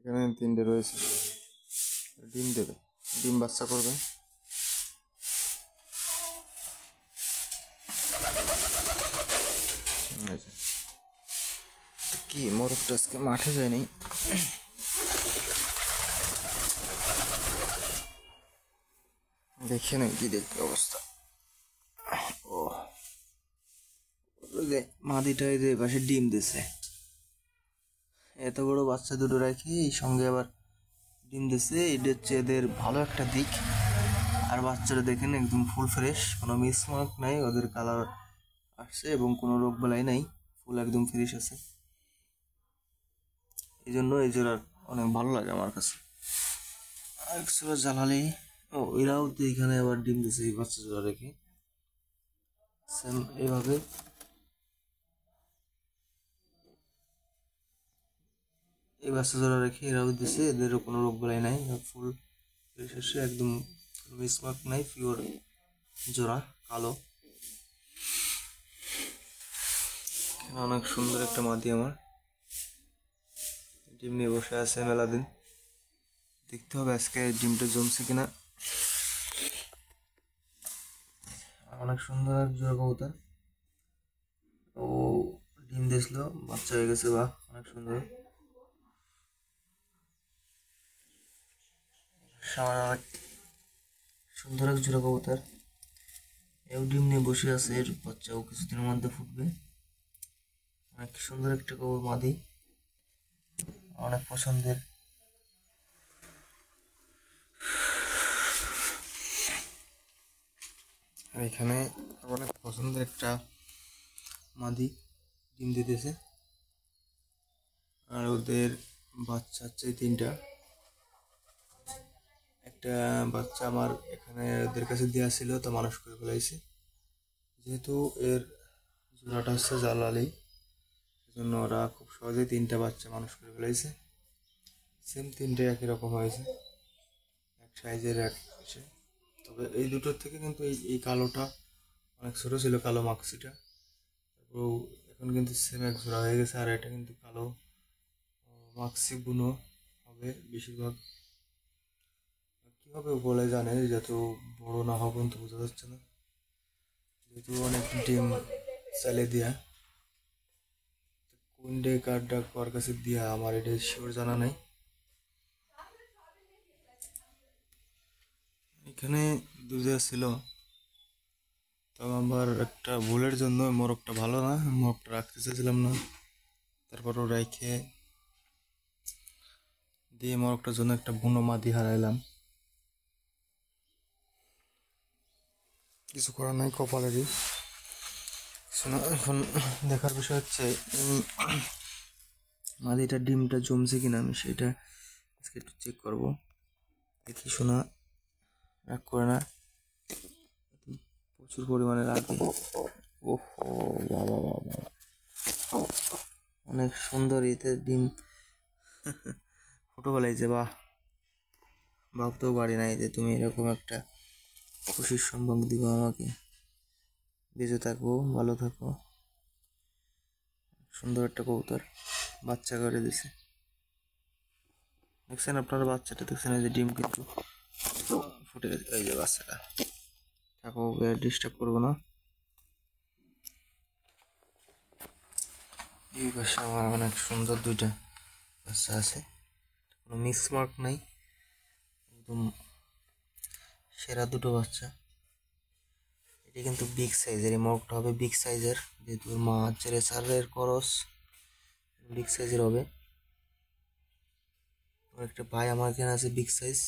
এখানে তিনটে রয়েছে, ডিম দেবে, ডিম বাচ্চা করবে। কি মোরগটা আজকে মাঠে যায়নি, দেখে নেই কি দেখতে অবস্থা। ও মাদিটা এই যে পাশে ডিম দিছে, এত বড় বাচ্চা দুটো রাখি এই সঙ্গে আবার ডিম দিছে, এটা হচ্ছে এদের ভালো একটা দিক। আর বাচ্চারা দেখেন একদম ফুল ফ্রেশ, কোনো মিসমার্ক নাই, ওদের কালার আসছে এবং কোনো রোগ বালাই নাই, ফুল একদম ফ্রেশ আছে। এই জন্য এই জোড়ার অনেক ভালো লাগে আমার কাছে। আর জোড়া জ্বালালি, ও এরাও তো এখানে আবার ডিম দিছে এই বাচ্চা জোড়া রেখে, সেম এইভাবে এই বাচ্চা জোড়া রেখে এরাও দিছে, এদেরও কোনো রোগ বালাই নাই, ফুল ফ্রেশ আসে, একদম মিসমার্ক নাই, পিওর জোড়া কালো। অনেক সুন্দর একটা মাদি আমার, ডিম নিয়ে বসে আছে মেলা দিন, দেখতে হবে আজকে ডিমটা জমছে কিনা। অনেক সুন্দর এক জোড়া কবুতর, ও ডিম দিয়েছিল, বাচ্চা হয়ে গেছে, বা অনেক সুন্দর। অনেক সুন্দর এক জোড়া কবুতর, এও ডিম নিয়ে বসে আছে, এর বাচ্চাও কিছুদিনের মধ্যে ফুটবে। অনেক সুন্দর একটা কবুতর মাদি, অনেক পছন্দের। আর এখানে অনেক পছন্দের একটা মাদি ডিম দিতেছে, আর ওদের বাচ্চা হচ্ছে তিনটা। একটা বাচ্চা আমার এখানে ওদের কাছে দেওয়া ছিল, তো মানুষ করে ফেলাইছে, যেহেতু এর জোড়াটা হচ্ছে জালালি, সেজন্য ওরা খুব সহজেই তিনটা বাচ্চা মানুষ করে ফেলাইছে। সেম তিনটে একই রকম হয়েছে, এক সাইজের এক হয়েছে। তবে এই দুটোর থেকে কিন্তু এই কালোটা অনেক ছোটো ছিল, কালো মাক্সিটা, তারপর এখন কিন্তু সেম এক জোড়া হয়ে গেছে। আর এটা কিন্তু কালো মাক্সি বুনো হবে বেশিরভাগ, কি হবে বলে জানে, যত বড় না হবে কিন্তু বোঝা যাচ্ছে না, যেহেতু অনেক ডিম চালে দিয়া। কোন ডে কার ডাক কার কাছে দিয়া আমার এটা শিওর জানা নাই। এখানে দুধে ছিল, তবে আমার একটা ভুলের জন্য মোরগটা ভালো না, মোরগটা রাখতে চাইছিলাম না, তারপরও রাইখে দিয়ে মোরগটার জন্য একটা বুনো মাদি হারাইলাম। কিছু করার নাই, কপালেরই। এখন দেখার বিষয় হচ্ছে মাদিটার ডিমটা জমছে কিনা, আমি সেটা আজকে একটু চেক করবো। দেখি শোনা, রাগ করে না, প্রচুর পরিমাণে রাগ। ওহো বাবা বাবা, অনেক সুন্দর এতে ডিম ফুটো ফেলাইছে, বাহ, ভাবতেও পারি নাই যে তুমি এরকম একটা খুশির সম্ভব দিবে আমাকে। বেঁচে থাকো, ভালো থাকো। সুন্দর একটা কবুতর, বাচ্চা করে দিছে, দেখছেন আপনারা বাচ্চাটা দেখছেন, এই যে ডিম কিন্তু ফুটে গেছে, এই যে বাচ্চাটা। থাকো, ডিস্টার্ব করবো না। এই পাশে আমার অনেক সুন্দর দুইটা বাচ্চা আছে, কোনো মিসমার্ক নাই, একদম সেরা দুটো বাচ্চা। এটা কিন্তু বিগ সাইজের, এই মগটা হবে বিগ সাইজের, যেহেতু মা হচ্ছে রেসারের করস, বিগ সাইজের হবে। একটা ভাই আমার এখানে আছে বিগ সাইজ।